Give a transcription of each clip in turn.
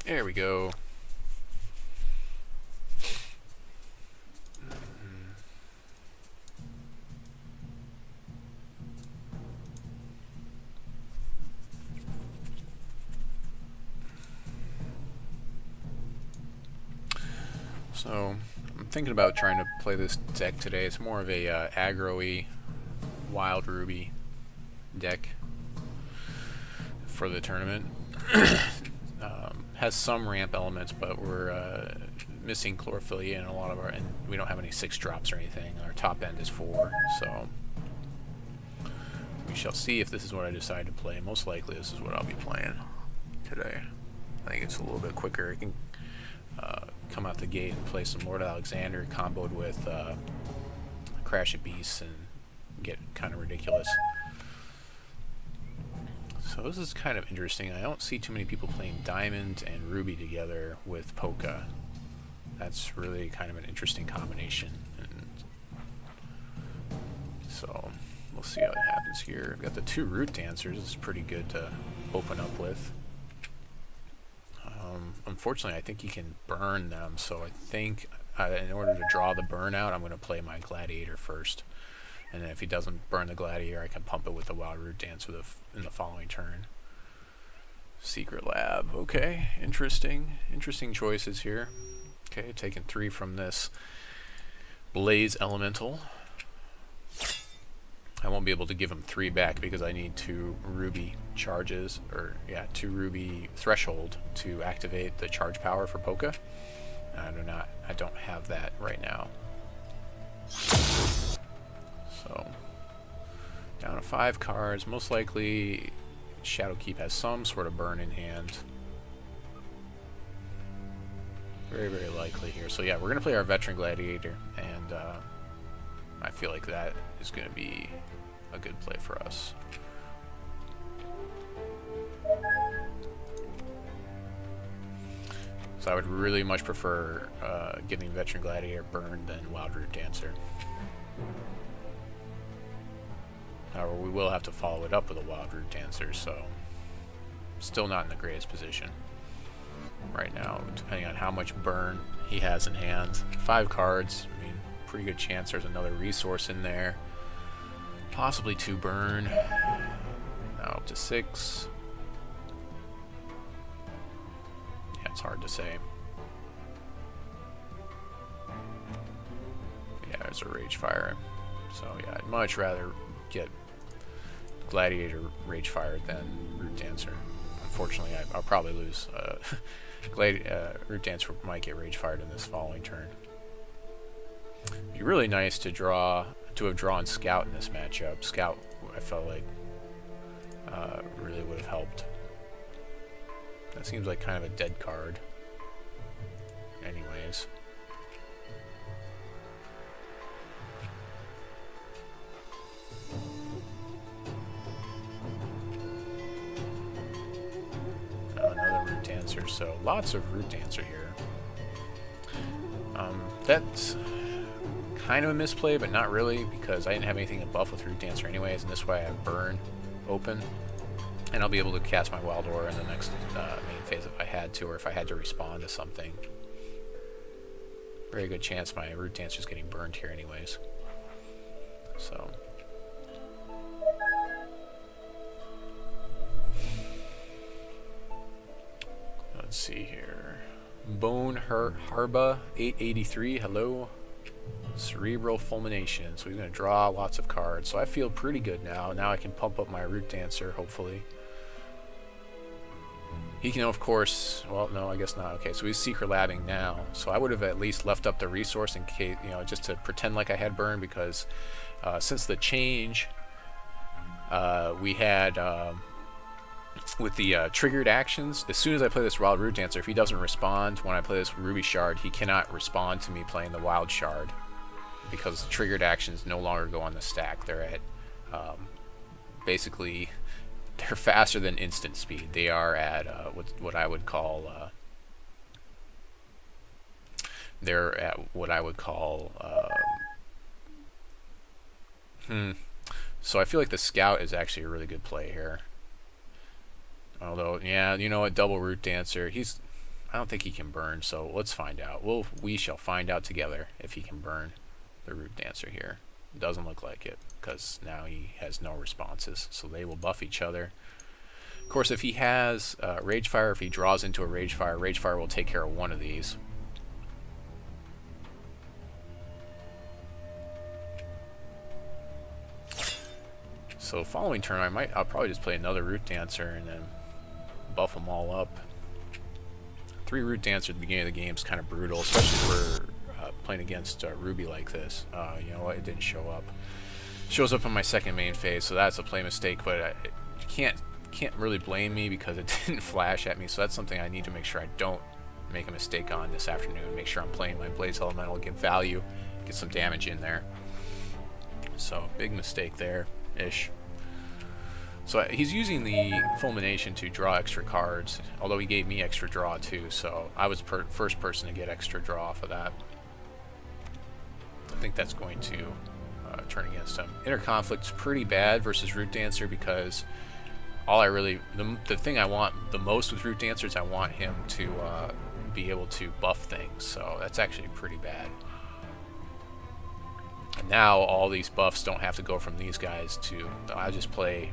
There we go. So I'm thinking about trying to play this deck today. It's more of a aggro-y wild ruby deck for the tournament. Has some ramp elements, but we're missing chlorophyll and a lot of our, and we don't have any 6 drops or anything. Our top end is 4, so we shall see if this is what I decide to play. Most likely this is what I'll be playing today. I think it's a little bit quicker. It can come out the gate and play some Lord Alexander comboed with Crash of Beasts and get kind of ridiculous. So this is kind of interesting. I don't see too many people playing Diamond and Ruby together with Poca. That's really kind of an interesting combination. And so we'll see how it happens here. I've got the 2 Root Dancers. This is pretty good to open up with. Unfortunately, I think he can burn them, so I think in order to draw the burn out, I'm going to play my Gladiator first. And then if he doesn't burn the Gladiator, I can pump it with the Wild Root Dance in the following turn. Secret Lab. Okay, interesting choices here. Okay, taking 3 from this Blaze Elemental. I won't be able to give him 3 back because I need 2 Ruby charges, or yeah, 2 Ruby Threshold to activate the charge power for Poca. I don't have that right now. So down to 5 cards. Most likely Shadowkeep has some sort of burn in hand. Very, very likely here. So yeah, we're gonna play our Veteran Gladiator, and I feel like that is gonna be a good play for us. So I would really much prefer getting Veteran Gladiator burned than Wild Root Dancer. However, we will have to follow it up with a Wild Root Dancer, so still not in the greatest position right now, depending on how much burn he has in hand. 5 cards, I mean, pretty good chance there's another resource in there. Possibly 2 burn. Now up to 6. Yeah, it's hard to say. Yeah, there's a Ragefire. So yeah, I'd much rather get Gladiator Ragefire than Root Dancer. Unfortunately, I'll probably lose. Root Dancer might get Ragefired in this following turn. It'd be really nice to have drawn Scout in this matchup. Scout, I felt like, really would have helped. That seems like kind of a dead card. Anyways. Another Root Dancer, so lots of Root Dancer here. That's kind of a misplay, but not really, because I didn't have anything in buff with Root Dancer anyways, and this way I have Burn open, and I'll be able to cast my Wild Aura in the next main phase if I had to, or if I had to respond to something. Very good chance my Root Dancer is getting burned here anyways. So let's see here. Bone Harba 883, hello. Cerebral Fulmination. So he's going to draw lots of cards. So I feel pretty good now. Now I can pump up my Root Dancer, hopefully. He can, of course, well, no, I guess not. Okay, so he's Secret Labbing now. So I would have at least left up the resource in case, you know, just to pretend like I had burn, because since the change, we had, with the triggered actions, as soon as I play this Wild Root Dancer, if he doesn't respond when I play this Ruby Shard, he cannot respond to me playing the Wild Shard, because the triggered actions no longer go on the stack. They're at, basically, they're faster than instant speed. They are at what I would call, they're at what I would call, so I feel like the Scout is actually a really good play here. Although, yeah, you know what, double Root Dancer, he's I don't think he can burn, so let's find out. We shall find out together if he can burn the Root Dancer here. Doesn't look like it, because now he has no responses, so they will buff each other. Of course, if he has Ragefire, if he draws into a Ragefire, Ragefire will take care of one of these. So following turn, I'll probably just play another Root Dancer and then buff them all up. 3 Root Dancer at the beginning of the game is kind of brutal, especially for playing against Ruby like this. You know what? It didn't show up. Shows up in my second main phase, so that's a play mistake. But you can't really blame me because it didn't flash at me. So that's something I need to make sure I don't make a mistake on this afternoon. Make sure I'm playing my Blaze Elemental, get value, get some damage in there. So big mistake there, ish. So he's using the Fulmination to draw extra cards, although he gave me extra draw too, so I was the first person to get extra draw off of that. I think that's going to turn against him. Inner Conflict's pretty bad versus Root Dancer because all I really, the thing I want the most with Root Dancer is I want him to be able to buff things, so that's actually pretty bad. And now all these buffs don't have to go from these guys to, I just play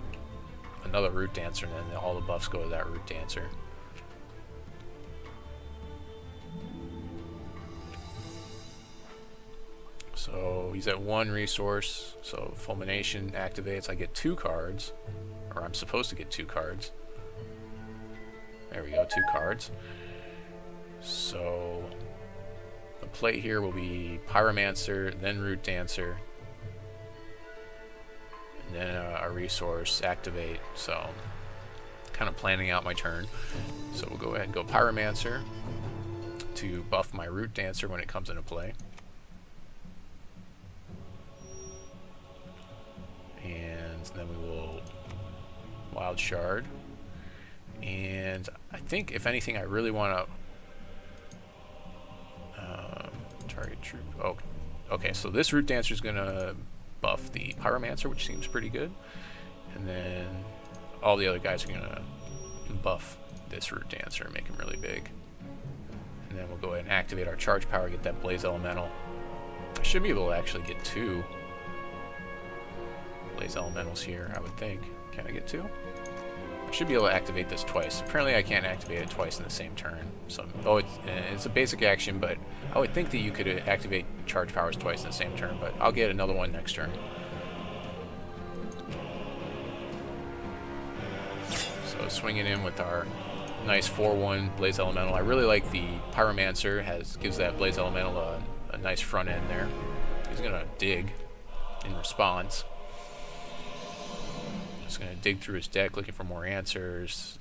another Root Dancer, and then all the buffs go to that Root Dancer. So he's at 1 resource, so Fulmination activates. I get 2 cards, or I'm supposed to get 2 cards. There we go, 2 cards. So the play here will be Pyromancer, then Root Dancer, and then a resource activate. So kind of planning out my turn. So we'll go ahead and go Pyromancer to buff my Root Dancer when it comes into play. And then we will Wild Shard. And I think if anything I really want to target troop. Oh, okay, so this Root Dancer is going to buff the Pyromancer, which seems pretty good, and then all the other guys are gonna buff this Root Dancer and make him really big. And then we'll go ahead and activate our charge power, get that Blaze Elemental. I should be able to actually get 2 Blaze Elementals here, I would think. Can I get 2? I should be able to activate this twice. Apparently I can't activate it twice in the same turn. So, oh, it's a basic action, but I would think that you could activate charge powers twice in the same turn, but I'll get another one next turn. So swinging in with our nice 4/1 Blaze Elemental. I really like the Pyromancer, gives that Blaze Elemental a nice front end there. He's gonna dig in response. Just going to dig through his deck looking for more answers.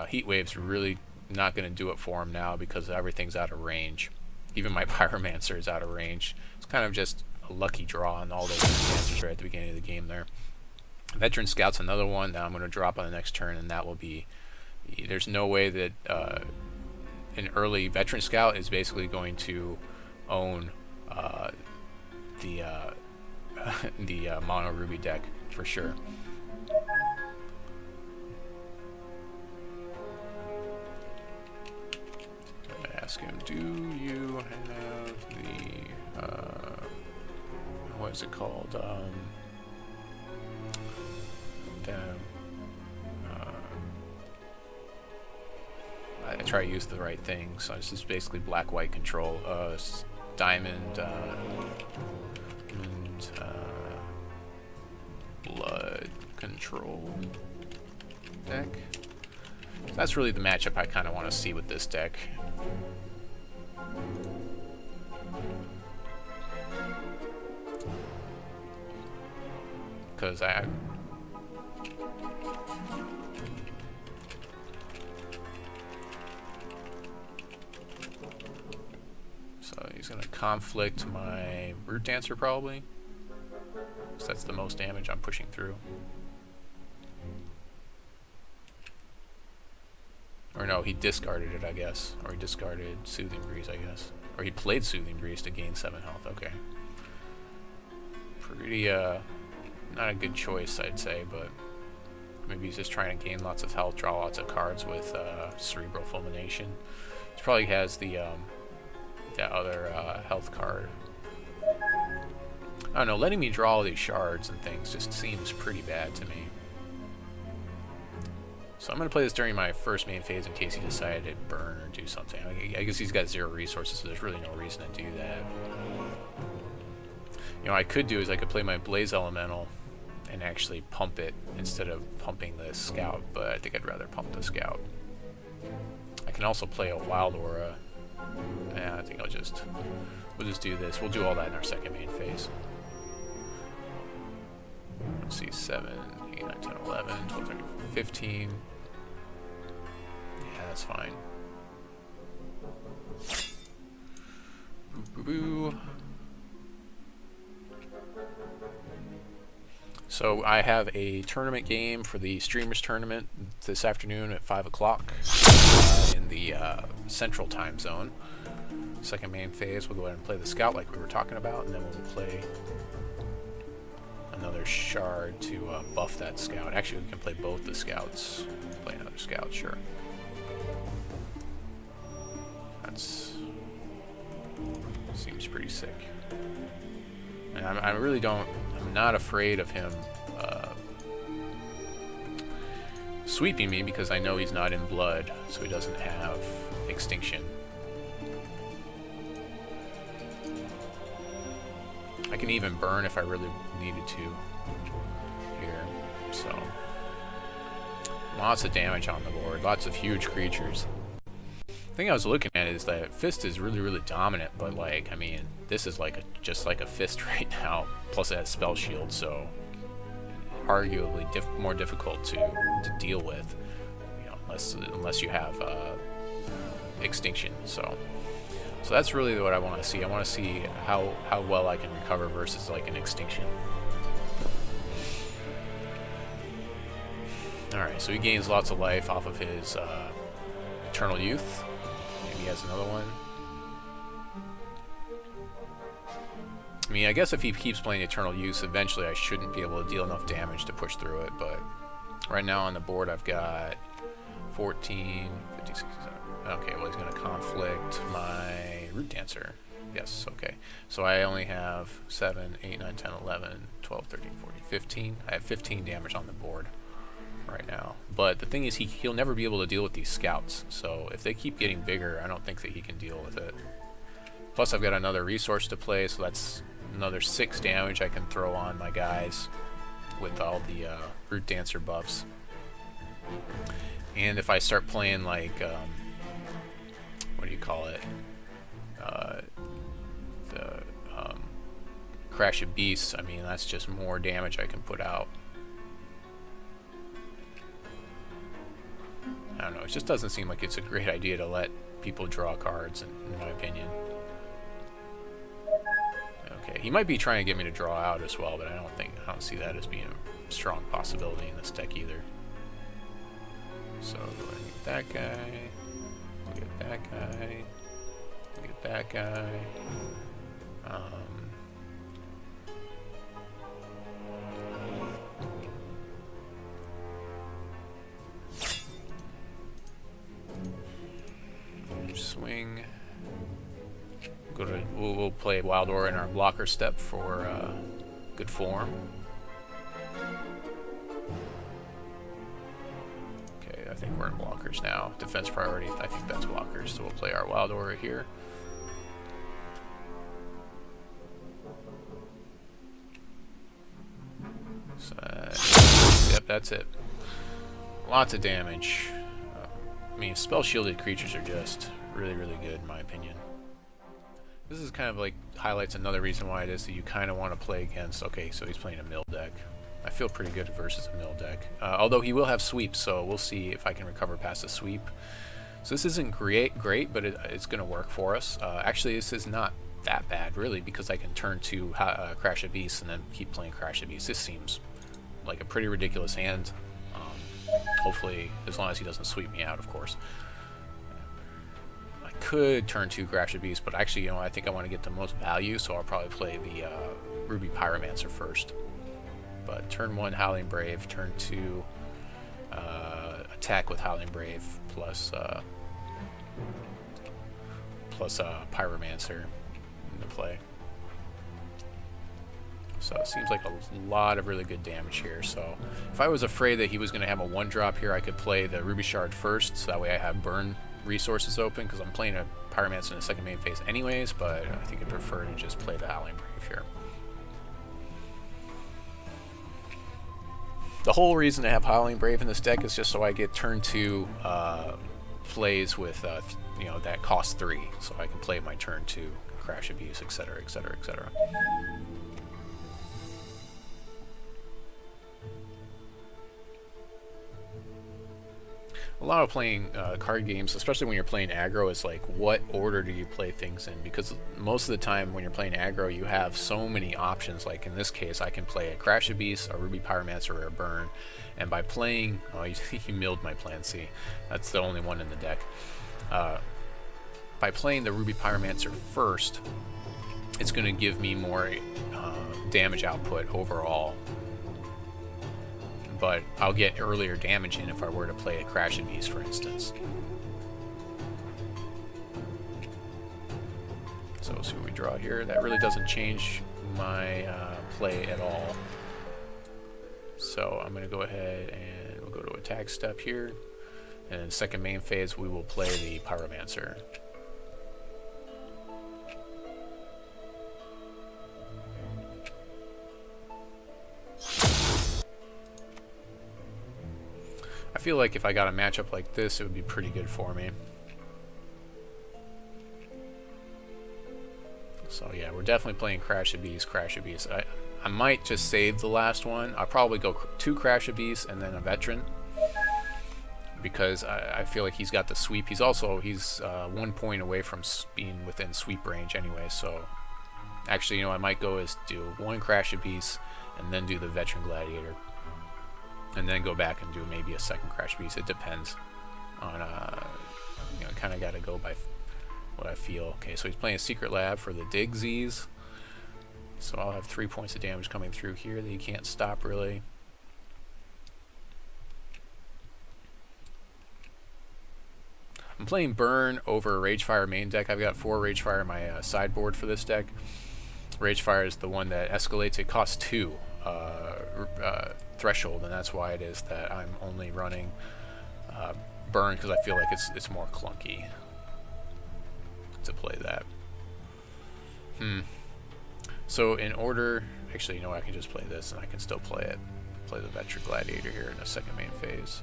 Heat Wave's really not going to do it for him now because everything's out of range. Even my Pyromancer is out of range. It's kind of just a lucky draw on all those answers right at the beginning of the game there. Veteran Scout's another one that I'm going to drop on the next turn, and that will be... There's no way that an early Veteran Scout is basically going to own the Mono Ruby deck for sure. Ask him, do you have the what is it called? I try to use the right thing, so this is basically black-white control. Diamond and blood control deck. That's really the matchup I kind of want to see with this deck. Because so he's going to conflict my Root Dancer probably. So that's the most damage I'm pushing through. Or no, he discarded it, I guess. Or he discarded Soothing Breeze, I guess. Or he played Soothing Breeze to gain 7 health, okay. Pretty, not a good choice, I'd say, but maybe he's just trying to gain lots of health, draw lots of cards with Cerebral Fulmination. He probably has the that other health card. I don't know, letting me draw all these shards and things just seems pretty bad to me. So I'm going to play this during my first main phase in case he decided to burn or do something. I guess he's got 0 resources, so there's really no reason to do that. You know, what I could do is I could play my Blaze Elemental and actually pump it instead of pumping the Scout, but I think I'd rather pump the Scout. I can also play a Wild Aura. Yeah, I think we'll just do this. We'll do all that in our second main phase. Let's see, 7, 8, 9, 10, 11, 12, 13, 15. Yeah, that's fine. Boo, boo, boo. So I have a tournament game for the Streamers Tournament this afternoon at 5 o'clock in the Central Time Zone. Second main phase, we'll go ahead and play the Scout like we were talking about, and then we'll play another shard to buff that Scout. Actually, we can play both the Scouts. Play another Scout, sure. That's seems pretty sick. And I really don't. I'm not afraid of him sweeping me because I know he's not in blood, so he doesn't have extinction. I can even burn if I really needed to here. So lots of damage on the board, lots of huge creatures. The thing I was looking at is that Fist is really dominant, but like, I mean, this is like just like a Fist right now. Plus it has Spell Shield, so arguably more difficult to deal with, you know, unless you have extinction. So that's really what I want to see. I want to see how well I can recover versus like an extinction. Alright, so he gains lots of life off of his Eternal Youth. Maybe he has another one. I mean, I guess if he keeps playing Eternal Youth, eventually I shouldn't be able to deal enough damage to push through it, but right now on the board I've got 14, 15, 16, 17. Okay, well he's going to conflict my Root Dancer. Yes, okay. So I only have 7, 8, 9, 10, 11, 12, 13, 14, 15. I have 15 damage on the board right now. But the thing is, he'll never be able to deal with these Scouts. So if they keep getting bigger, I don't think that he can deal with it. Plus I've got another resource to play, so that's another 6 damage I can throw on my guys with all the Root Dancer buffs. And if I start playing like, what do you call it? The Crash of Beasts, I mean, that's just more damage I can put out. I don't know, it just doesn't seem like it's a great idea to let people draw cards, in my opinion. Okay, he might be trying to get me to draw out as well, but I don't see that as being a strong possibility in this deck either. So go ahead and get that guy, get that guy, get that guy. Swing. We'll play Wild Aura in our blocker step for good form. Okay, I think we're in blockers now. Defense priority, I think that's blockers, so we'll play our Wild Aura here. So, yep, that's it. Lots of damage. I mean, spell shielded creatures are just really good in my opinion. This is kind of like highlights another reason why it is that you kind of want to play against. Okay, so he's playing a mill deck. I feel pretty good versus a mill deck. Although he will have sweeps, so we'll see if I can recover past the sweep. So this isn't great, but it's going to work for us. Actually, this is not that bad, really, because I can turn to Crash of Beasts and then keep playing Crash of Beasts. This seems like a pretty ridiculous hand. Hopefully, as long as he doesn't sweep me out, of course. I could turn to Crash of Beasts, but actually, you know, I think I want to get the most value, so I'll probably play the Ruby Pyromancer first. But turn 1, Howling Brave. Turn 2, attack with Howling Brave plus plus Pyromancer into play. So it seems like a lot of really good damage here. So if I was afraid that he was going to have a 1-drop here, I could play the Ruby Shard first, so that way I have burn resources open, because I'm playing a Pyromancer in the second main phase anyways, but I think I'd prefer to just play the Howling Brave here. The whole reason to have Howling Brave in this deck is just so I get turn 2 plays with, you know, that cost 3, so I can play my turn 2, Crash Abuse, etc., etc., etc. A lot of playing card games, especially when you're playing aggro, is like, what order do you play things in? Because most of the time when you're playing aggro, you have so many options. Like in this case, I can play a Crash Abyss, a Ruby Pyromancer, or a Burn. And by playing... Oh, he milled my plan C. That's the only one in the deck. By playing the Ruby Pyromancer first, it's going to give me more damage output overall. But I'll get earlier damage in if I were to play a Crash Abyss, for instance. So let's see what we draw here. That really doesn't change my play at all. So I'm going to go ahead and we'll go to attack step here. And in second main phase, we will play the Pyromancer. I feel like if I got a matchup like this, it would be pretty good for me. So yeah, we're definitely playing Crash Abyss, Crash Abyss. I might just save the last one. I'll probably go 2 Crash Abyss and then a Veteran, because I feel like he's got the sweep. He's 1 point away from being within sweep range anyway. So actually, you know, I might go is do 1 Crash Abyss and then do the Veteran Gladiator. And then go back and do maybe a second Crash Beast. It depends on, you know, kind of got to go by what I feel. Okay, so he's playing a Secret Lab for the Digsies. So I'll have 3 points of damage coming through here that he can't stop, really. I'm playing Burn over Ragefire main deck. I've got 4 Ragefire in my sideboard for this deck. Ragefire is the one that escalates. It costs 2. Threshold, and that's why it is that I'm only running Burn, because I feel like it's more clunky to play that. So in order, actually, you know, I can just play this and I can still play it. Play the Veteran Gladiator here in the second main phase.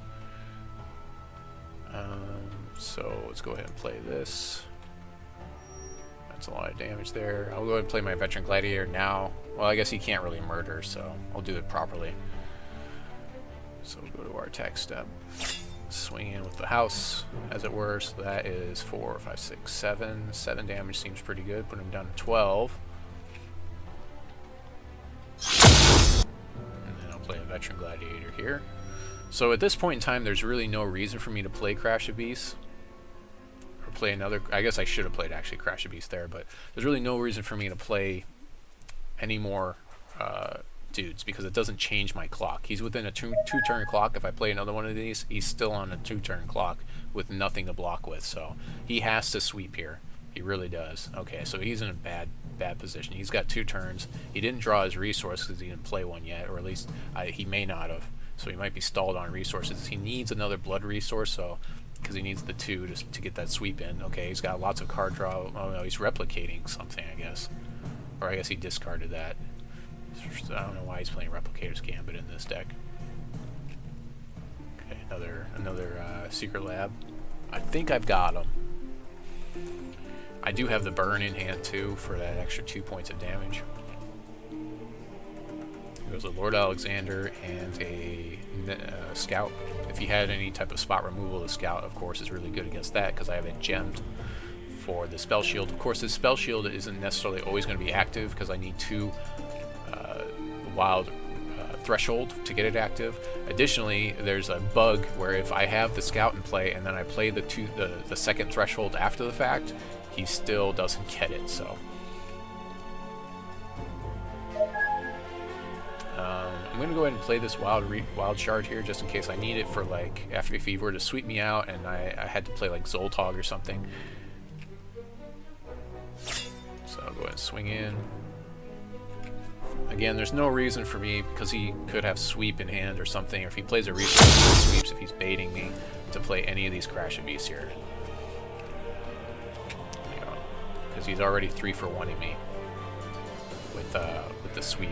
So let's go ahead and play this. That's a lot of damage there. I'll go ahead and play my Veteran Gladiator now. Well, I guess he can't really murder, so I'll do it properly. So we'll go to our attack step. Swing in with the house, as it were. So that is 4, 5, 6, 7. 7 damage seems pretty good. Put him down to 12. And then I'll play a Veteran Gladiator here. So at this point in time, there's really no reason for me to play Crash Abyss. Or play another... I guess I should have played actually Crash Abyss there, but there's really no reason for me to play any more dudes, because it doesn't change my clock. He's within a two-turn clock. If I play another one of these, he's still on a 2-turn clock with nothing to block with, so he has to sweep here. He really does. Okay, so he's in a bad position. He's got 2 turns. He didn't draw his resource because he didn't play one yet, or at least he may not have, so he might be stalled on resources. He needs another blood resource, so because he needs the 2 to get that sweep in. Okay, he's got lots of card draw. Oh no, he's replicating something, I guess. Or I guess he discarded that. I don't know why he's playing Replicator's Gambit in this deck. Okay, another Secret Lab. I think I've got him. I do have the Burn in hand too for that extra 2 points of damage. There goes a Lord Alexander and a Scout. If he had any type of spot removal, the Scout, of course, is really good against that because I have it gemmed for the Spell Shield. Of course, this Spell Shield isn't necessarily always going to be active because I need 2 wild threshold to get it active. Additionally, there's a bug where if I have the Scout in play and then I play the second threshold after the fact, he still doesn't get it. So I'm gonna go ahead and play this wild shard here just in case I need it for, like, if he were to sweep me out and I had to play like Zoltog or something. ahead and swing in. Again, there's no reason for me, because he could have sweep in hand or something, or if he plays a resource he sweeps, if he's baiting me, to play any of these Crash of Beasts here. Because he's already 3 for 1-ing me with the sweep.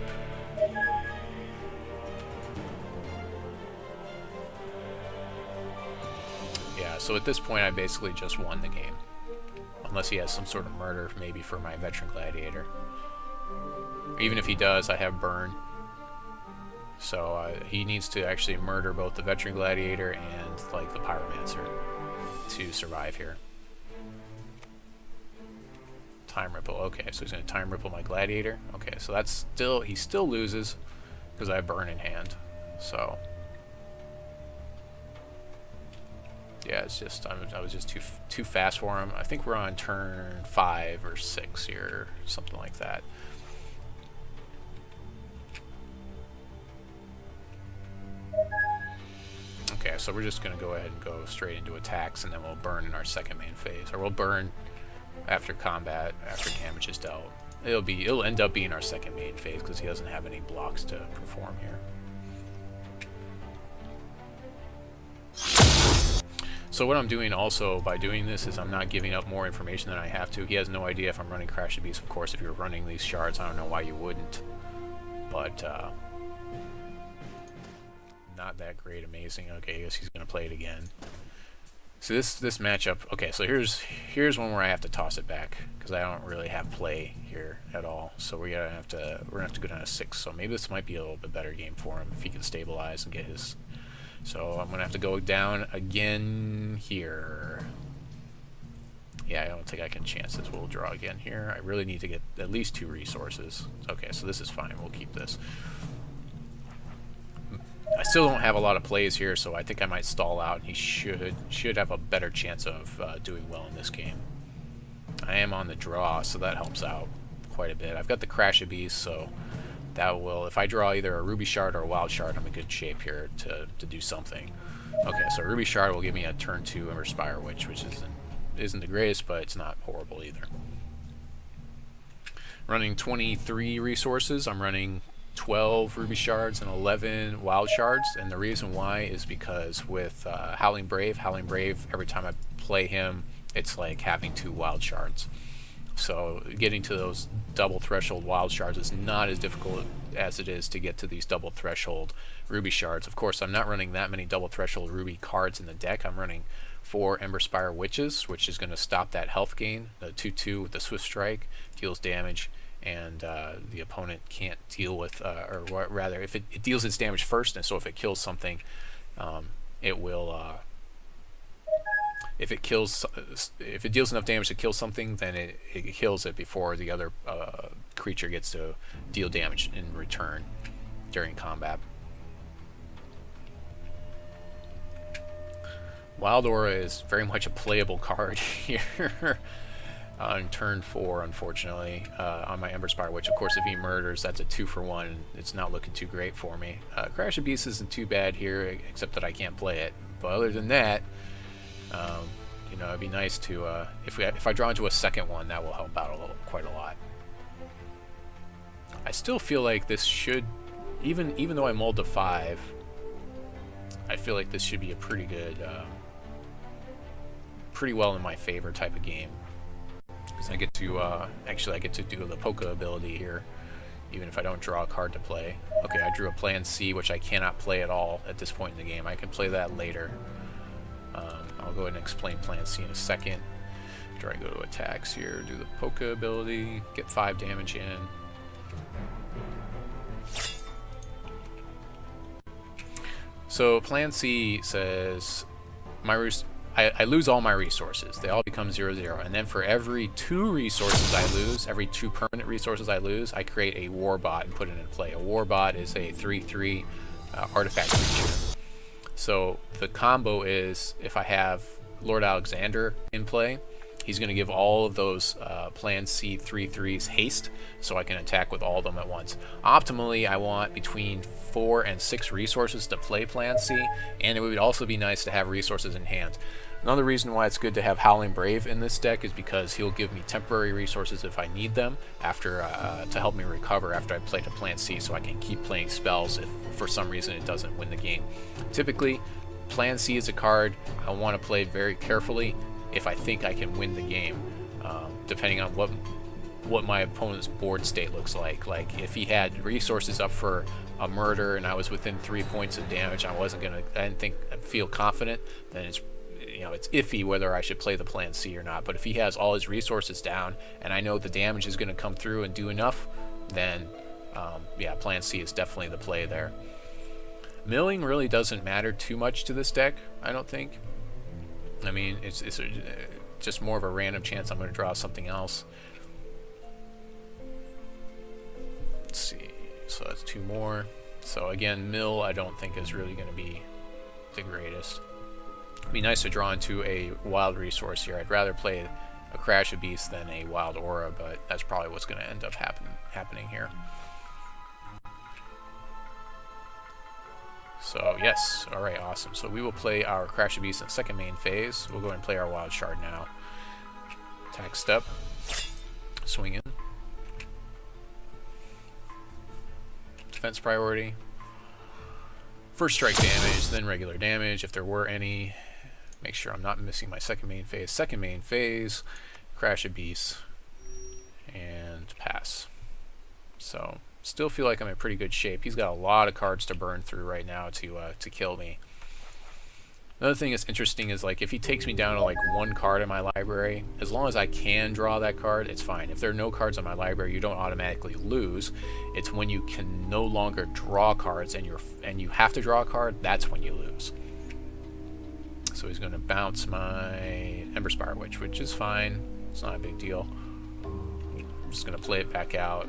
Yeah, so at this point I basically just won the game. Unless he has some sort of murder, maybe for my Veteran Gladiator. Even if he does, I have burn. So he needs to actually murder both the Veteran Gladiator and like the Pyromancer to survive here. Time Ripple. Okay, so he's going to Time Ripple my Gladiator. Okay, so that's still, he still loses because I have burn in hand. So yeah, it's just I was just too fast for him. I think we're on turn 5 or 6 here, something like that. Okay, so we're just going to go ahead and go straight into attacks, and then we'll burn in our second main phase, or we'll burn after combat, after damage is dealt. It'll end up being our second main phase because he doesn't have any blocks to perform here. So what I'm doing also by doing this is I'm not giving up more information than I have to. He has no idea if I'm running Crash of Beasts. Of course, if you're running these shards, I don't know why you wouldn't. But not that great, amazing. Okay, I guess he's gonna play it again. So this matchup. Okay, so here's one where I have to toss it back because I don't really have play here at all. So we're gonna have to go down to 6. So maybe this might be a little bit better game for him if he can stabilize and get his. So I'm gonna have to go down again here. Yeah, I don't think I can chance this. We'll draw again here. I really need to get at least 2 resources. Okay, so this is fine. We'll keep this. I still don't have a lot of plays here, so I think I might stall out. He should have a better chance of doing well in this game. I am on the draw, so that helps out quite a bit. I've got the Crash of Beasts, so that will, if I draw either a Ruby Shard or a Wild Shard, I'm in good shape here to do something. Okay, so Ruby Shard will give me a turn 2 Emberspire Witch, which isn't the greatest, but it's not horrible either. Running 23 resources. I'm running 12 Ruby Shards and 11 Wild Shards, and the reason why is because with Howling Brave, every time I play him, it's like having 2 Wild Shards. So getting to those double threshold Wild Shards is not as difficult as it is to get to these double threshold Ruby Shards. Of course, I'm not running that many double threshold Ruby cards in the deck. I'm running 4 Emberspire Witches, which is going to stop that health gain. The 2/2 with the Swift Strike deals damage, and the opponent can't deal with, or rather, if it deals its damage first, and so if it kills something, it will. If it deals enough damage to kill something, then it kills it before the other creature gets to deal damage in return during combat. Wild Aura is very much a playable card here on turn 4, unfortunately, on my Emberspire Witch. Of course, if he murders, that's a 2 for 1. It's not looking too great for me. Crash of Beasts isn't too bad here, except that I can't play it. But other than that, you know, it'd be nice to, if I draw into a second one, that will help out quite a lot. I still feel like this should, even though I mulled to 5, I feel like this should be a pretty good, pretty well in my favor type of game. Because I get to, actually I get to do the Poca ability here, even if I don't draw a card to play. Okay, I drew a Plan C, which I cannot play at all at this point in the game. I can play that later. I'll go ahead and explain Plan C in a second. After I go to attacks here, do the Poca ability, get 5 damage in. So Plan C says I lose all my resources. They all become 0/0, and then for every 2 resources I lose, every 2 permanent resources I lose, I create a Warbot and put it in play. A Warbot is a 3/3 artifact creature. So the combo is, if I have Lord Alexander in play, he's going to give all of those Plan C 3/3s haste, so I can attack with all of them at once. Optimally, I want between 4 and 6 resources to play Plan C, and it would also be nice to have resources in hand. Another reason why it's good to have Howling Brave in this deck is because he'll give me temporary resources if I need them after to help me recover after I play to Plan C, so I can keep playing spells if for some reason it doesn't win the game. Typically, Plan C is a card I want to play very carefully if I think I can win the game, depending on what my opponent's board state looks like. Like if he had resources up for a murder and I was within 3 points of damage, I didn't feel confident, then it's iffy whether I should play the Plan C or not. But if he has all his resources down and I know the damage is going to come through and do enough, then yeah, Plan C is definitely the play there. Milling really doesn't matter too much to this deck, I don't think. I mean, it's just more of a random chance I'm going to draw something else. Let's see, so that's 2 more. So again, mill I don't think is really going to be the greatest. It'd be nice to draw into a wild resource here. I'd rather play a Crash of Beasts than a Wild Aura, but that's probably what's going to end up happening here. So yes, alright, awesome. So we will play our Crash of Beasts in the second main phase. We'll go ahead and play our Wild Shard now. Attack step. Swing in. Defense priority. First strike damage, then regular damage if there were any. Make sure I'm not missing my second main phase. Second main phase, Crash of Beasts, and pass. So still feel like I'm in pretty good shape. He's got a lot of cards to burn through right now to kill me. Another thing that's interesting is, like, if he takes me down to like 1 card in my library, as long as I can draw that card, it's fine. If there are no cards in my library, you don't automatically lose. It's when you can no longer draw cards and you have to draw a card, that's when you lose. So he's going to bounce my Emberspire Witch, which is fine. It's not a big deal. I'm just going to play it back out.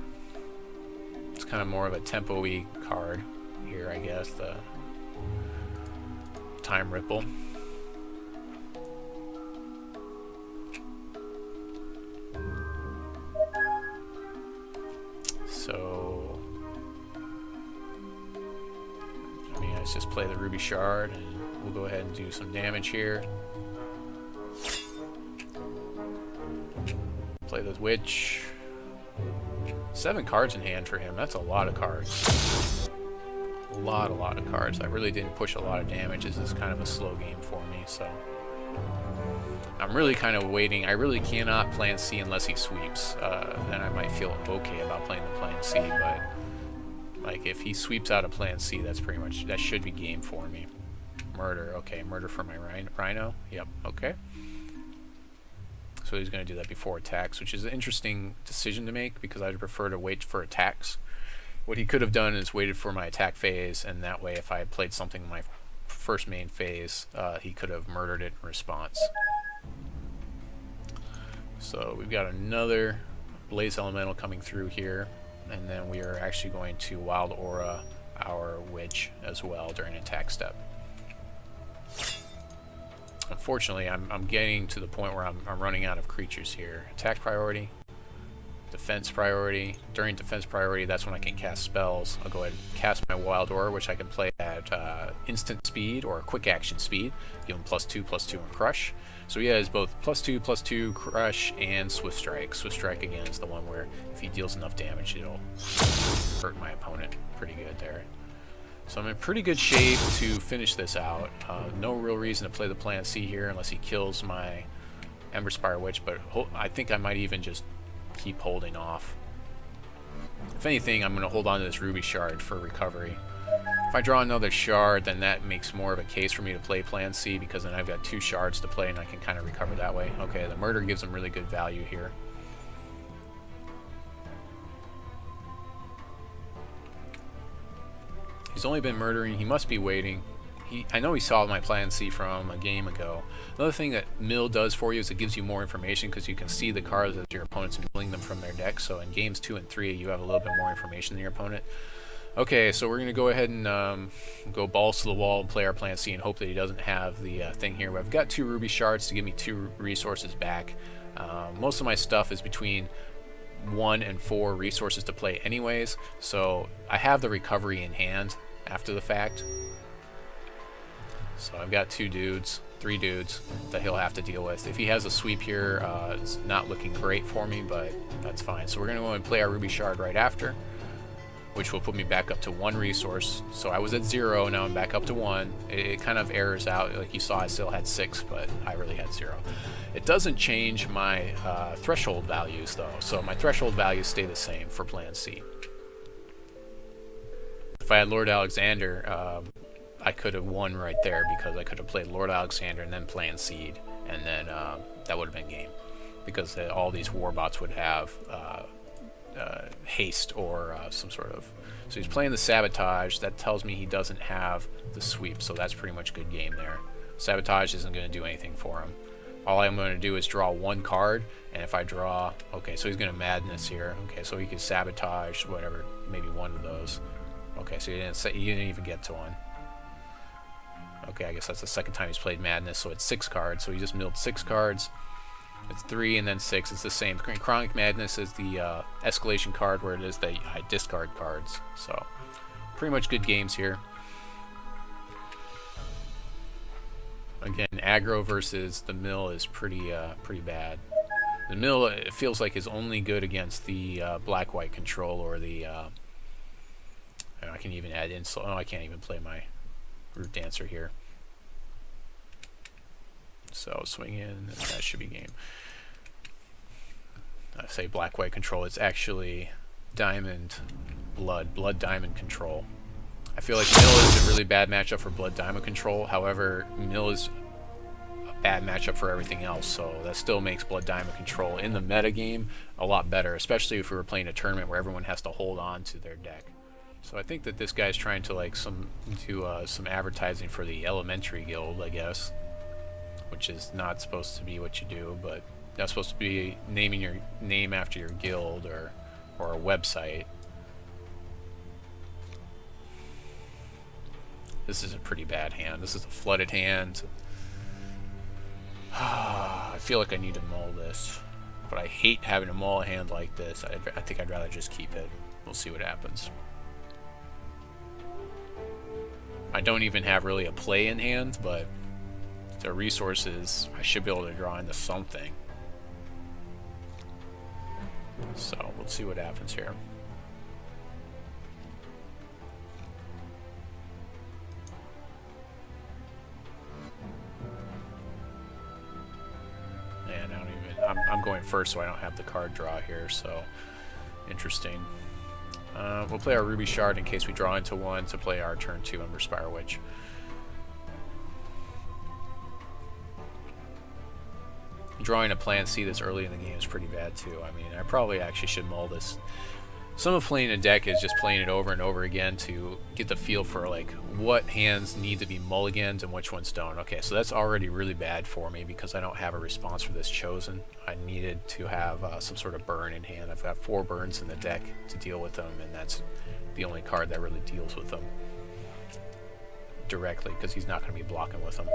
It's kind of more of a tempo-y card here, I guess. The Time Ripple. So, I mean, let's just play the Ruby Shard, and we'll go ahead and do some damage here. Play the Witch. 7 cards in hand for him. That's a lot of cards. A lot of cards. I really didn't push a lot of damage. This is kind of a slow game for me, so I'm really kind of waiting. I really cannot Plan C unless he sweeps. Then I might feel okay about playing the Plan C, but like if he sweeps out a Plan C, that's pretty much, that should be game for me. Murder, okay, murder for my Rhino. Yep, okay. So he's going to do that before attacks, which is an interesting decision to make because I'd prefer to wait for attacks. What he could have done is waited for my attack phase, and that way if I had played something in my first main phase, he could have murdered it in response. So we've got another Blaze Elemental coming through here, and then we are actually going to Wild Aura our Witch as well during attack step. Unfortunately, I'm getting to the point where I'm running out of creatures here. Attack priority, defense priority. During defense priority, that's when I can cast spells. I'll go ahead and cast my Wild Aura, which I can play at instant speed or quick action speed. Give him +2/+2 and Crush. So he has both +2/+2 Crush and Swift Strike. Swift Strike again is the one where if he deals enough damage, it'll hurt my opponent pretty good there. So I'm in pretty good shape to finish this out. No real reason to play the Plan C here unless he kills my Emberspire Witch, but I think I might even just keep holding off. If anything, I'm going to hold on to this Ruby Shard for recovery. If I draw another Shard, then that makes more of a case for me to play Plan C, because then I've got 2 shards to play and I can kind of recover that way. Okay, the murder gives him really good value here. He's only been murdering. He must be waiting. I know he saw my Plan C from a game ago. Another thing that mill does for you is it gives you more information because you can see the cards as your opponent's milling them from their deck. So in games 2 and 3, you have a little bit more information than your opponent. Okay, so we're going to go ahead and go balls to the wall and play our Plan C and hope that he doesn't have the thing here. I've got 2 Ruby Shards to give me 2 resources back. Most of my stuff is between 1 and 4 resources to play anyways, so I have the recovery in hand after the fact. So I've got 2 dudes, 3 dudes that he'll have to deal with. If he has a sweep here, it's not looking great for me, but that's fine. So we're going to go and play our Ruby Shard right after, which will put me back up to 1 resource. So I was at 0, now I'm back up to 1. It kind of errors out. Like you saw, I still had 6, but I really had 0. It doesn't change my threshold values, though. So my threshold values stay the same for Plan C. If I had Lord Alexander, I could have won right there because I could have played Lord Alexander and then Plan Seed, and then that would have been game. Because all these warbots would have haste or some sort of... So he's playing the Sabotage. That tells me he doesn't have the sweep, so that's pretty much a good game there. Sabotage isn't going to do anything for him. All I'm going to do is draw 1 card, and if I draw... Okay, so he's going to Madness here. Okay, so he could Sabotage, whatever, maybe 1 of those. Okay, so he didn't even get to 1. Okay, I guess that's the second time he's played Madness, so it's 6 cards. So he just milled 6 cards. It's 3 and then 6. It's the same. Chronic Madness is the escalation card, where it is that I discard cards. So pretty much good games here. Again, aggro versus the mill is pretty bad. The mill, it feels like, is only good against the black-white control or the... I can even add insult. Oh, I can't even play my Root Dancer here. So swing in, and that should be game. I say black-white control. It's actually diamond, blood diamond control. I feel like mill is a really bad matchup for blood diamond control. However, mill is a bad matchup for everything else. So that still makes blood diamond control in the meta game a lot better, especially if we were playing a tournament where everyone has to hold on to their deck. So I think that this guy's trying to like do some advertising for the Elementary Guild, I guess, which is not supposed to be what you do, but that's supposed to be naming your name after your guild or a website. This is a pretty bad hand. This is a flooded hand. I feel like I need to mull this, but I hate having to mull a hand like this. I think I'd rather just keep it. We'll see what happens. I don't even have really a play in hand, but the resources, I should be able to draw into something. So we'll see what happens here. And I don't even, I'm going first, so I don't have the card draw here, so interesting. We'll play our Ruby Shard in case we draw into 1 to play our turn 2 Emberspire Witch. Drawing a Plan C this early in the game is pretty bad too. I mean, I probably actually should mull this. Some of playing a deck is just playing it over and over again to get the feel for like what hands need to be mulliganed and which ones don't. Okay, so that's already really bad for me because I don't have a response for this Chosen. I needed to have some sort of burn in hand. I've got 4 burns in the deck to deal with them, and that's the only card that really deals with them directly because he's not going to be blocking with them.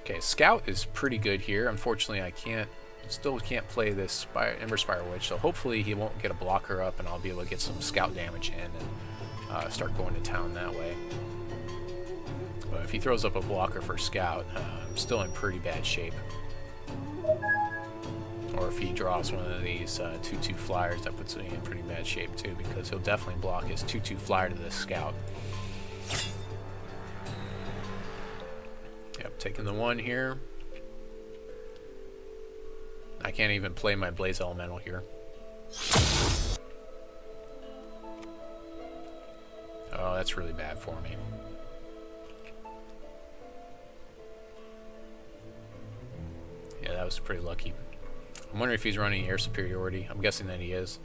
Okay, Scout is pretty good here. Unfortunately, I still can't play this Emberspire Witch, so hopefully he won't get a blocker up and I'll be able to get some Scout damage in and start going to town that way. But if he throws up a blocker for Scout, I'm still in pretty bad shape. Or if he draws one of these 2/2 flyers, that puts me in pretty bad shape too, because he'll definitely block his 2/2 flyer to this Scout. Yep, taking the 1 here. I can't even play my Blaze Elemental here. Oh, that's really bad for me. Yeah, that was pretty lucky. I'm wondering if he's running air superiority. I'm guessing that he is.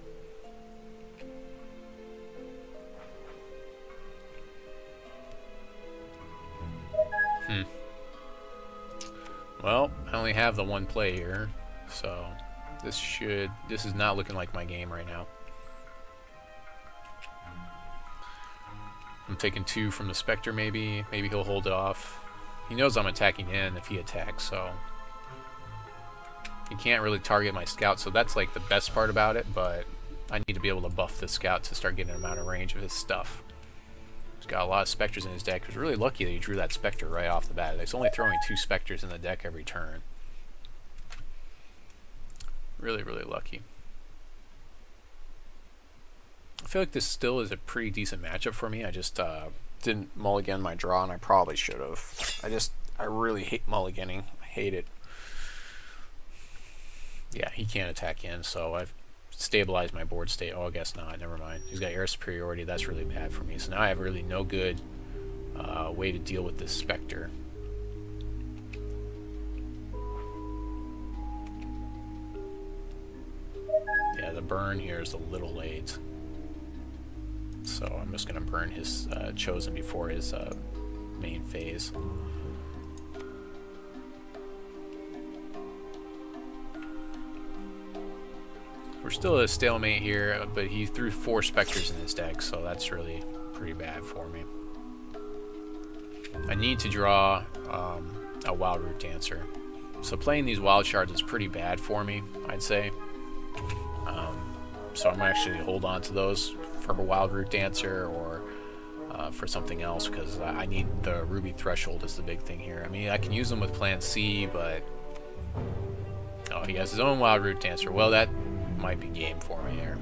Well, I only have the 1 play here, so this is not looking like my game right now. I'm taking 2 from the Spectre maybe. Maybe he'll hold it off. He knows I'm attacking in if he attacks, so he can't really target my Scout, so that's like the best part about it, but I need to be able to buff the Scout to start getting him out of range of his stuff. He's got a lot of Spectres in his deck. He was really lucky that he drew that Spectre right off the bat. He's only throwing 2 Spectres in the deck every turn. Really, really lucky. I feel like this still is a pretty decent matchup for me. I just didn't mulligan my draw, and I probably should have. I really hate mulliganing. I hate it. Yeah, he can't attack in, so I've stabilized my board state. Oh, I guess not. Never mind. He's got air superiority. That's really bad for me. So now I have really no good way to deal with this Spectre. Yeah, the burn here is a little late. So I'm just going to burn his Chosen before his main phase. We're still at a stalemate here, but he threw 4 Spectres in his deck, so that's really pretty bad for me. I need to draw a Wild Root Dancer. So playing these wild shards is pretty bad for me, I'd say. So I'm actually hold on to those for a Wild Root Dancer or for something else, because I need the Ruby Threshold is the big thing here. I mean, I can use them with Plan C, but... Oh, he has his own Wild Root Dancer. Well, that might be game for me here.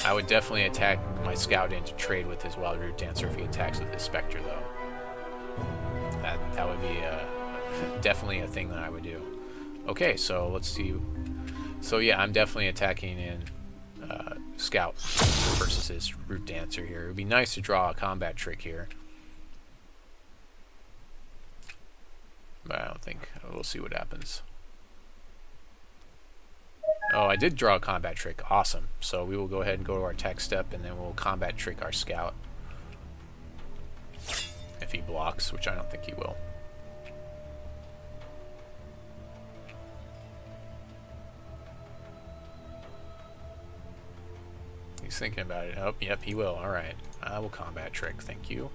I would definitely attack my Scout in to trade with his Wild Root Dancer if he attacks with his Spectre, though. That would be definitely a thing that I would do. Okay, so let's see. So yeah, I'm definitely attacking in Scout versus his Root Dancer here. It would be nice to draw a combat trick here, but I don't think. We'll see what happens. Oh, I did draw a combat trick. Awesome. So we will go ahead and go to our attack step, and then we'll combat trick our Scout. If he blocks, which I don't think he will. He's thinking about it. Oh, yep, he will. Alright. I will combat trick. Thank you.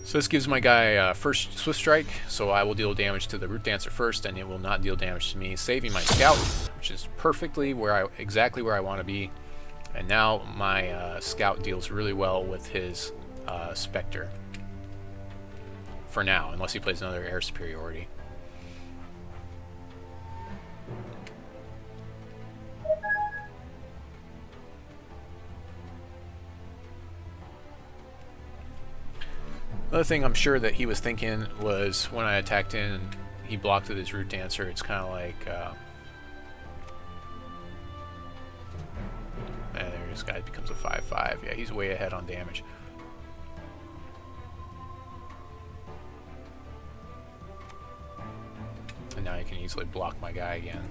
So this gives my guy first Swift Strike, so I will deal damage to the Root Dancer first, and it will not deal damage to me, saving my Scout, which is perfectly exactly where I want to be. And now my Scout deals really well with his Spectre. For now, unless he plays another air superiority. Another thing I'm sure that he was thinking was when I attacked in and he blocked with his Root Dancer, it's kind of like... there this guy becomes a 5/5. Yeah, he's way ahead on damage. And now he can easily block my guy again.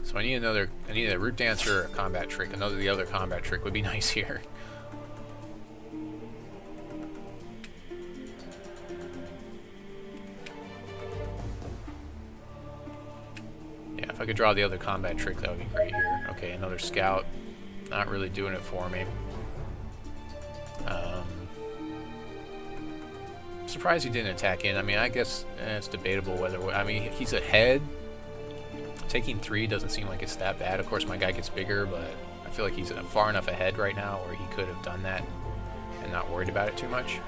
So I need a Root Dancer or a combat trick. The other combat trick would be nice here. If I could draw the other combat trick, that would be great here. Okay, another Scout. Not really doing it for me. Surprised he didn't attack in. I mean, I guess it's debatable whether... I mean, he's ahead. Taking 3 doesn't seem like it's that bad. Of course, my guy gets bigger, but I feel like he's far enough ahead right now where he could have done that and not worried about it too much.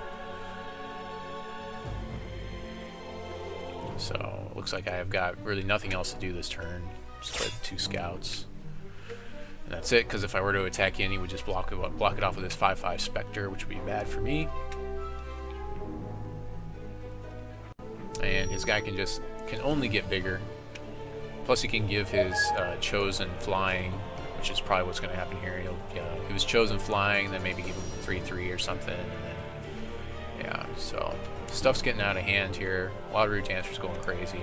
So, it looks like I have got really nothing else to do this turn. Just play the 2 Scouts. And that's it, because if I were to attack in, he would just block it off with his 5/5 Spectre, which would be bad for me. And his guy can only get bigger. Plus he can give his Chosen Flying, which is probably what's going to happen here. He was Chosen Flying, then maybe give him 3/3 or something, and then, yeah, so... Stuff's getting out of hand here. Wild Root Dancer's going crazy.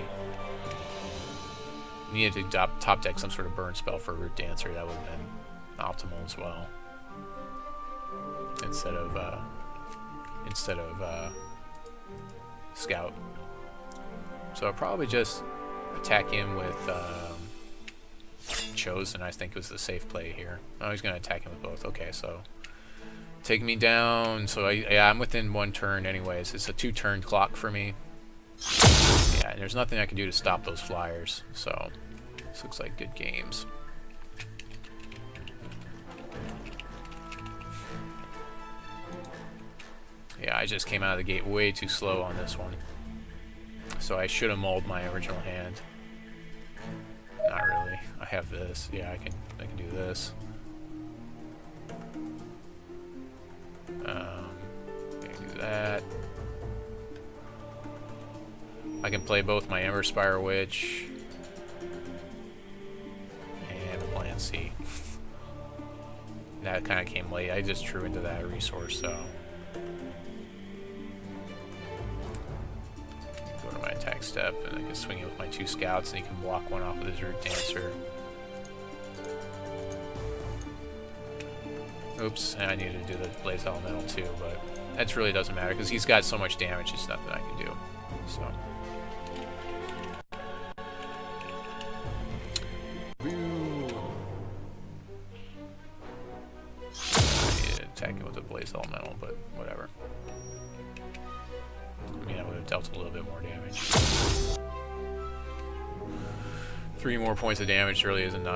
Needed to top deck some sort of burn spell for a Root Dancer. That would have been optimal as well. Instead of Scout. So I'll probably just attack him with Chosen. I think was the safe play here. Oh, he's going to attack him with both. Okay, so... Take me down, so I'm within 1 turn anyways. It's a 2-turn clock for me. Yeah, and there's nothing I can do to stop those flyers, so this looks like good games. I just came out of the gate way too slow on this one. So I should have mulled my original hand. Not really. I have this. Yeah, I can do this. I can do that. I can play both my Emberspire Witch and Plan C. That kind of came late. I just drew into that resource, so. Go to my attack step, and I can swing it with my 2 scouts, and he can block one off with his Root Dancer. Oops, and I needed to do the Blaze Elemental too, but that really doesn't matter, because he's got so much damage, it's nothing I can do. So. Attacking with a Blaze Elemental, but whatever. I mean, I would have dealt a little bit more damage. 3 more points of damage really isn't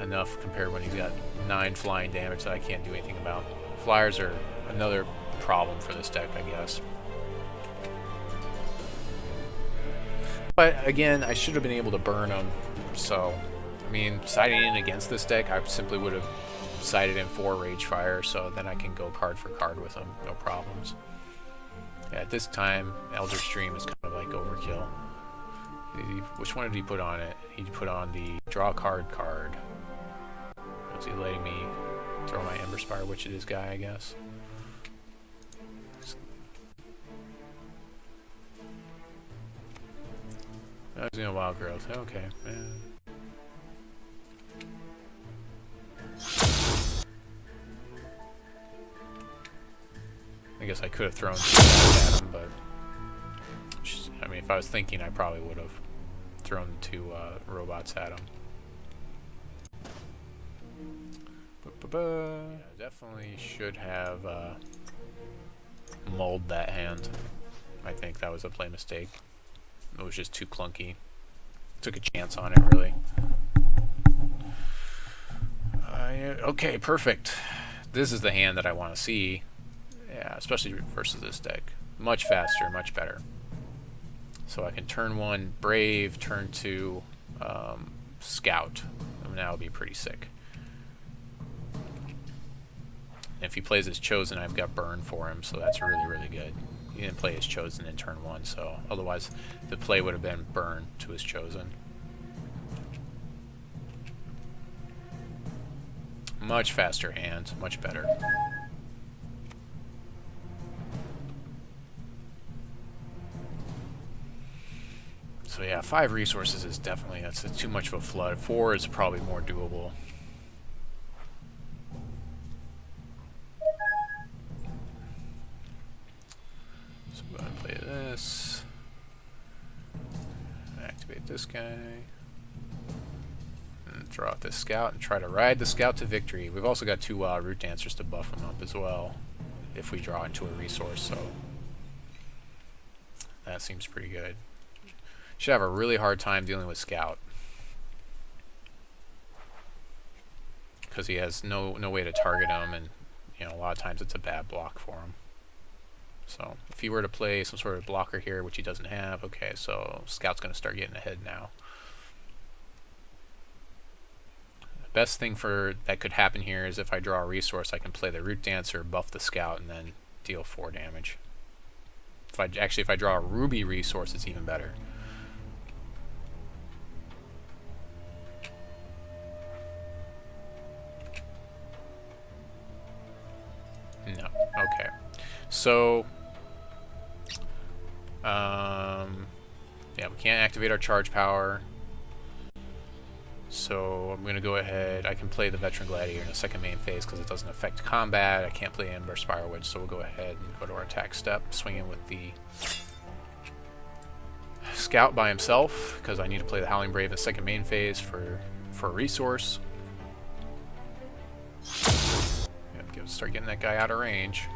enough compared when he's got 9 flying damage that I can't do anything about. Flyers are another problem for this deck, I guess. But again, I should have been able to burn them, so I mean, siding in against this deck, I simply would have sided in for Ragefire, so then I can go card for card with them, no problems. Yeah, at this time, Elder Stream is kind of like overkill. Which one did he put on it? He put on the draw card card. Was he letting me throw my Emberspire Witch at his guy, I guess? I was gonna Wild Growth. Okay. I guess I could have thrown at him, but I mean, if I was thinking, I probably would have thrown the 2 robots at him. Yeah, definitely should have mulled that hand. I think that was a play mistake. It was just too clunky. Took a chance on it, really. Yeah, okay, perfect. This is the hand that I want to see. Yeah, especially versus this deck. Much faster, much better. So I can turn 1 Brave, turn 2 Scout. And that would be pretty sick. And if he plays his Chosen, I've got Burn for him, so that's really, really good. He didn't play his Chosen in turn 1, so otherwise the play would have been Burn to his Chosen. Much faster hand, much better. So yeah, 5 resources is definitely, that's too much of a flood. 4 is probably more doable. So I'm going to play this. Activate this guy. And draw out this Scout and try to ride the Scout to victory. We've also got 2 Root Dancers to buff him up as well, if we draw into a resource, so that seems pretty good. Should have a really hard time dealing with Scout, because he has no way to target him, and you know, a lot of times it's a bad block for him. So if he were to play some sort of blocker here, which he doesn't have, okay, so Scout's going to start getting ahead now. The best thing that could happen here is if I draw a resource, I can play the Root Dancer, buff the Scout, and then deal 4 damage. If I draw a Ruby resource, it's even better. No. Okay. So, yeah, we can't activate our charge power. So I'm going to go ahead. I can play the Veteran Gladiator in the second main phase because it doesn't affect combat. I can't play Emberspire Witch, so we'll go ahead and go to our attack step, swing in with the Scout by himself because I need to play the Howling Brave in the second main phase for a resource. Start getting that guy out of range,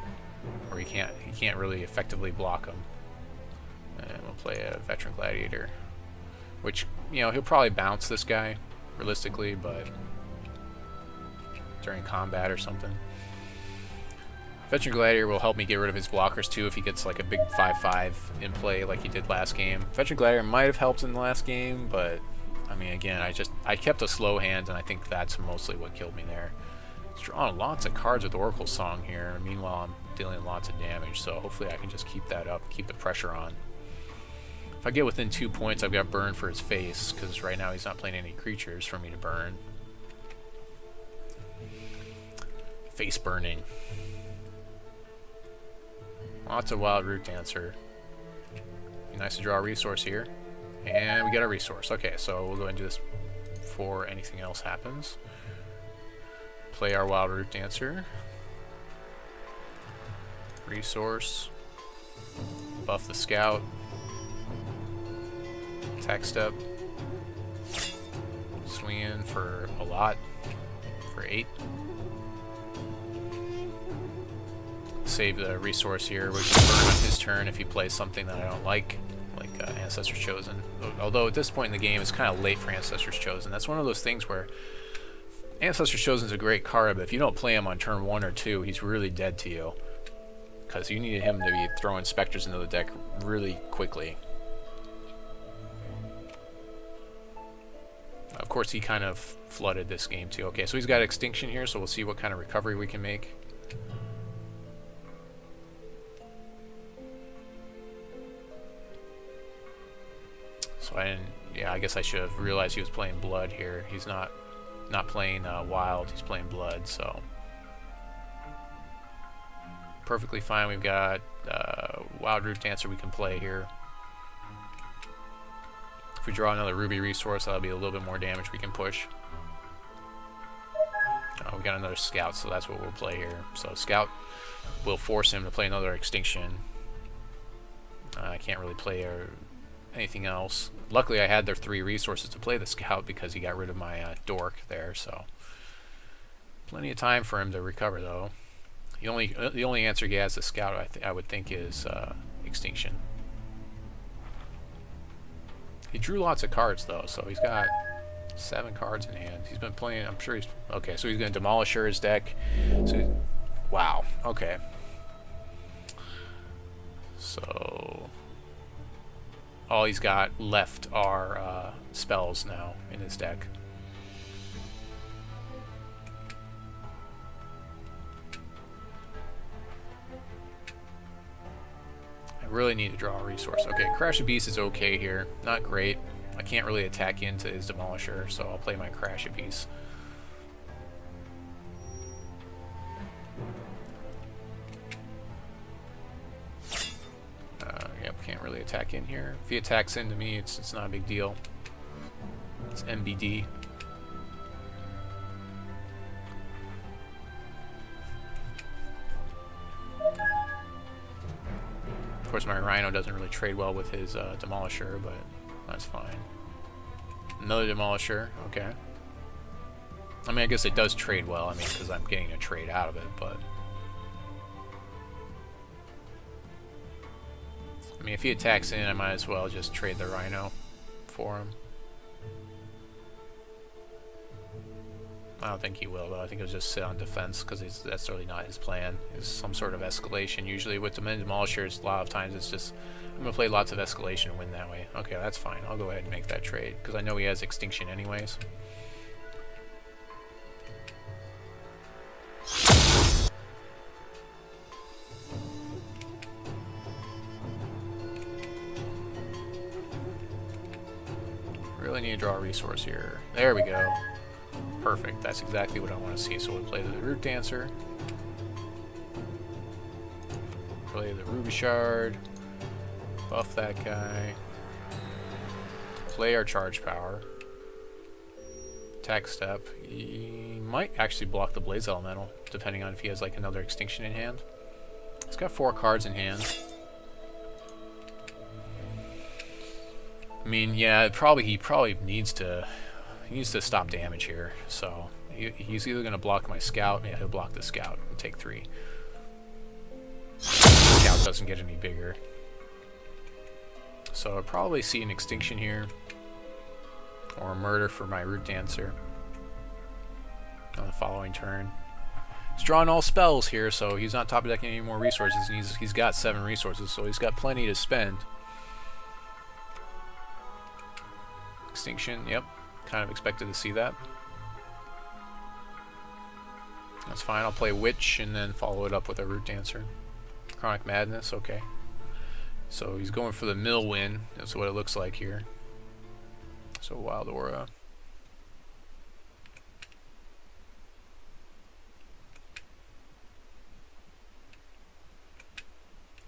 or he can't really effectively block him. And we'll play a Veteran Gladiator, which, you know, he'll probably bounce this guy realistically, but during combat or something. Veteran Gladiator will help me get rid of his blockers too if he gets like a big 5/5 in play like he did last game. Veteran Gladiator might have helped in the last game, but I mean, again, I kept a slow hand, and I think that's mostly what killed me there. He's drawing lots of cards with Oracle Song here. Meanwhile, I'm dealing lots of damage, so hopefully I can just keep that up, keep the pressure on. If I get within 2 points, I've got burn for his face, because right now he's not playing any creatures for me to burn. Face burning. Lots of Wild Root Dancer. Be nice to draw a resource here. And we got a resource. Okay, so we'll go ahead and do this before anything else happens. Play our Wild Root Dancer. Resource. Buff the Scout. Attack step. Swing in for a lot. For 8. Save the resource here, which will burn on his turn if he plays something that I don't like Ancestors Chosen. Although at this point in the game, it's kind of late for Ancestors Chosen. That's one of those things where Ancestors Chosen is a great card, but if you don't play him on turn 1 or 2, he's really dead to you. Because you need him to be throwing Spectres into the deck really quickly. Of course, he kind of flooded this game too. Okay, so he's got Extinction here, so we'll see what kind of recovery we can make. So I guess I should have realized he was playing Blood here. He's not playing Wild, he's playing Blood, so perfectly fine. We've got Wild Root Dancer we can play here. If we draw another Ruby resource, that'll be a little bit more damage we can push. We got another Scout, so that's what we'll play here. So Scout will force him to play another Extinction. I can't really play anything else. Luckily, I had their 3 resources to play the Scout because he got rid of my Dork there, so plenty of time for him to recover though. The only answer he has to Scout, I would think, is Extinction. He drew lots of cards though, so he's got 7 cards in hand. He's been playing. I'm sure he's okay. So he's going to Demolisher his deck. So wow. Okay. So all he's got left are spells now in his deck. I really need to draw a resource. Okay, Crash of Beast is okay here. Not great. I can't really attack into his Demolisher, so I'll play my Crash of Beast. Yep, can't really attack in here. If he attacks into me, it's not a big deal. It's MBD. Of course, my Rhino doesn't really trade well with his Demolisher, but that's fine. Another Demolisher, okay. I mean, I guess it does trade well, I mean, because I'm getting a trade out of it, but I mean, if he attacks in, I might as well just trade the Rhino for him. I don't think he will, though. I think he'll just sit on defense, because that's really not his plan. It's some sort of escalation. Usually with the Demolishers, a lot of times it's just, I'm going to play lots of escalation and win that way. Okay, that's fine. I'll go ahead and make that trade, because I know he has Extinction anyways. Really need to draw a resource here. There we go. Perfect. That's exactly what I want to see. So we'll play the Root Dancer. Play the Ruby Shard. Buff that guy. Play our Charge Power. Attack Step. He might actually block the Blaze Elemental, depending on if he has like another Extinction in hand. He's got 4 cards in hand. I mean, yeah, he probably needs to stop damage here. So he's either going to block my Scout, yeah, he'll block the Scout and take 3. Scout doesn't get any bigger. So I'll probably see an Extinction here, or a Murder for my Root Dancer on the following turn. He's drawing all spells here, so he's not top decking any more resources, and he's got 7 resources, so he's got plenty to spend. Extinction, yep. Kind of expected to see that. That's fine, I'll play Witch and then follow it up with a Root Dancer. Chronic Madness, okay. So he's going for the mill win, that's what it looks like here. So Wild Aura.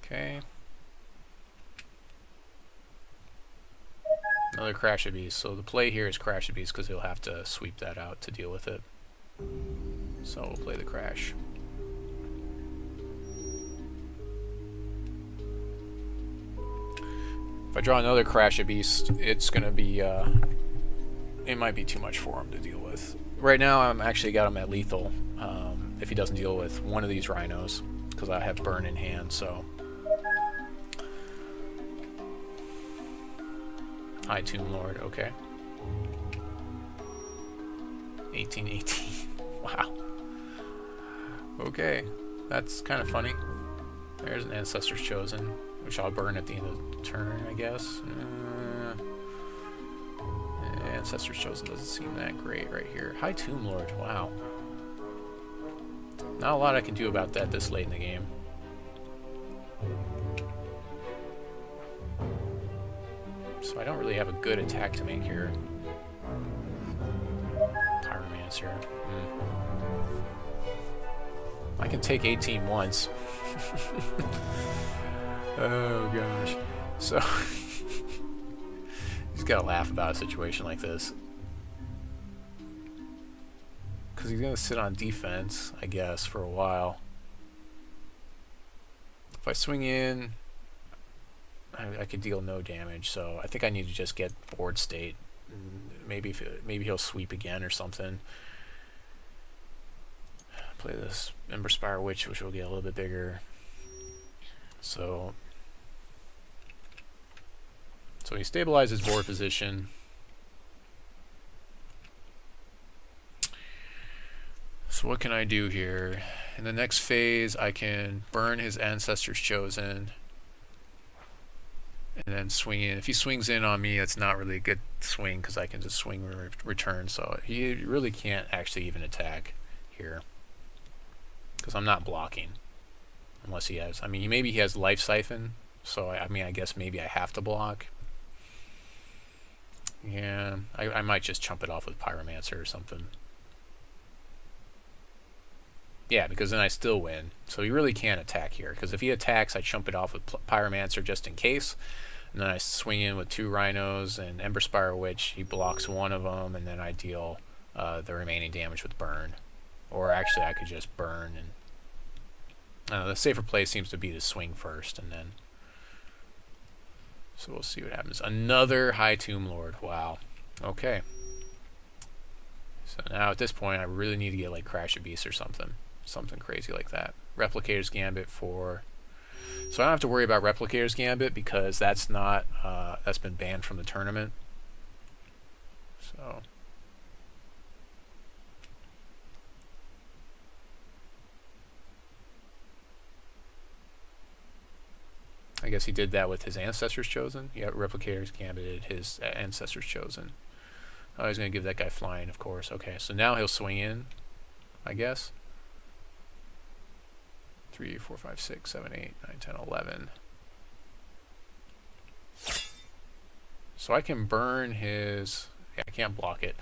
Okay. Another Crash of Beast. So the play here is Crash of Beast because he'll have to sweep that out to deal with it. So we'll play the Crash. If I draw another Crash of Beast, it's gonna be it might be too much for him to deal with. Right now I'm actually got him at lethal if he doesn't deal with one of these rhinos because I have burn in hand, so High Tomb Lord, okay. 1818. Wow. Okay, that's kind of funny. There's an Ancestor's Chosen, which I'll burn at the end of the turn, I guess. Ancestor's Chosen doesn't seem that great right here. High Tomb Lord, wow. Not a lot I can do about that this late in the game. So I don't really have a good attack to make here. Pyromancer. I can take 18 once. Oh gosh. So he's gotta laugh about a situation like this. Because he's gonna sit on defense, I guess, for a while. If I swing in, I could deal no damage, so I think I need to just get board state. Maybe he'll sweep again or something. Play this Emberspire Witch, which will get a little bit bigger. So he stabilizes board position. So what can I do here? In the next phase, I can burn his Ancestor's Chosen and then swing in. If he swings in on me, that's not really a good swing because I can just swing return. So he really can't actually even attack here because I'm not blocking unless he has. I mean, maybe he has Life Siphon. So I mean, I guess maybe I have to block. Yeah, I might just chump it off with Pyromancer or something. Yeah, because then I still win. So he really can't attack here. Because if he attacks, I chump it off with Pyromancer just in case. And then I swing in with 2 rhinos and Emberspire Witch. He blocks one of them, and then I deal the remaining damage with burn. Or actually, I could just burn. And the safer play seems to be to swing first, and then. So we'll see what happens. Another High Tomb Lord. Wow. Okay. So now at this point, I really need to get like Crash of Beast or something. Something crazy like that. Replicator's Gambit for... So I don't have to worry about Replicator's Gambit because that's not... that's been banned from the tournament. So... I guess he did that with his Ancestor's Chosen. Yeah, Replicator's Gambited his Ancestor's Chosen. Oh, he's going to give that guy flying, of course. Okay, so now he'll swing in, I guess. 3, 4, 5, 6, 7, 8, 9, 10, 11. So I can burn his... Yeah, I can't block it.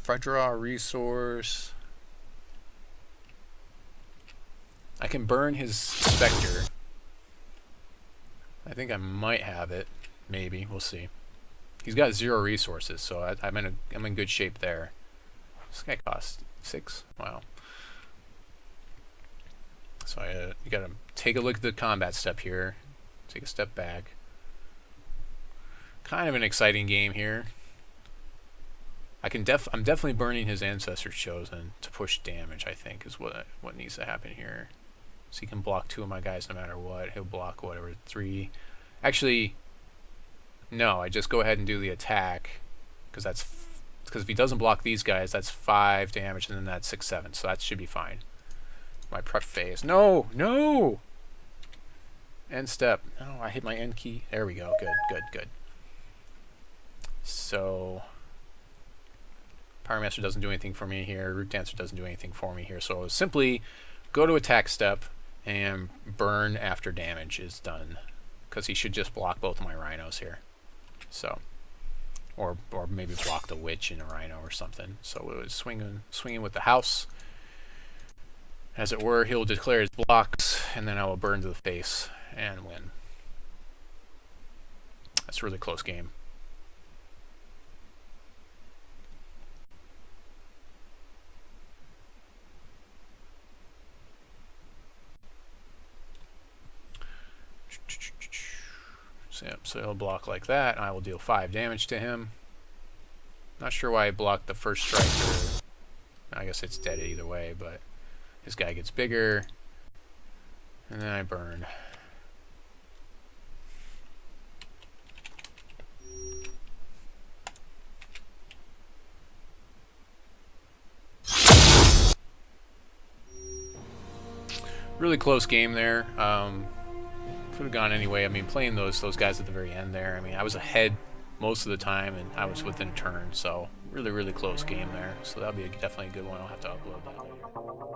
If I draw a resource... I can burn his Spectre. I think I might have it. Maybe. We'll see. He's got 0 resources, so I'm in good shape there. This guy costs 6. Wow. So you gotta take a look at the combat step here. Take a step back. Kind of an exciting game here. I'm definitely burning his Ancestor's Chosen to push damage. I think is what needs to happen here. So he can block 2 of my guys no matter what. He'll block whatever 3. Actually, no. I just go ahead and do the attack because that's because if he doesn't block these guys, that's 5 damage, and then that's 6, 7. So that should be fine. My prep phase. No! No! End step. No, I hit my end key. There we go. Good, good, good. So Pyromancer doesn't do anything for me here. Root Dancer doesn't do anything for me here. So simply go to attack step and burn after damage is done, because he should just block both of my rhinos here. So, or maybe block the witch and a rhino or something. So it was swinging with the house. As it were, he'll declare his blocks, and then I will burn to the face and win. That's a really close game. So he'll block like that, and I will deal 5 damage to him. Not sure why I blocked the first strike. I guess it's dead either way, but this guy gets bigger, and then I burn. Really close game there. Could have gone anyway. I mean, playing those guys at the very end there, I mean, I was ahead most of the time, and I was within a turn, so really, really close game there. So that'll be definitely a good one. I'll have to upload that later.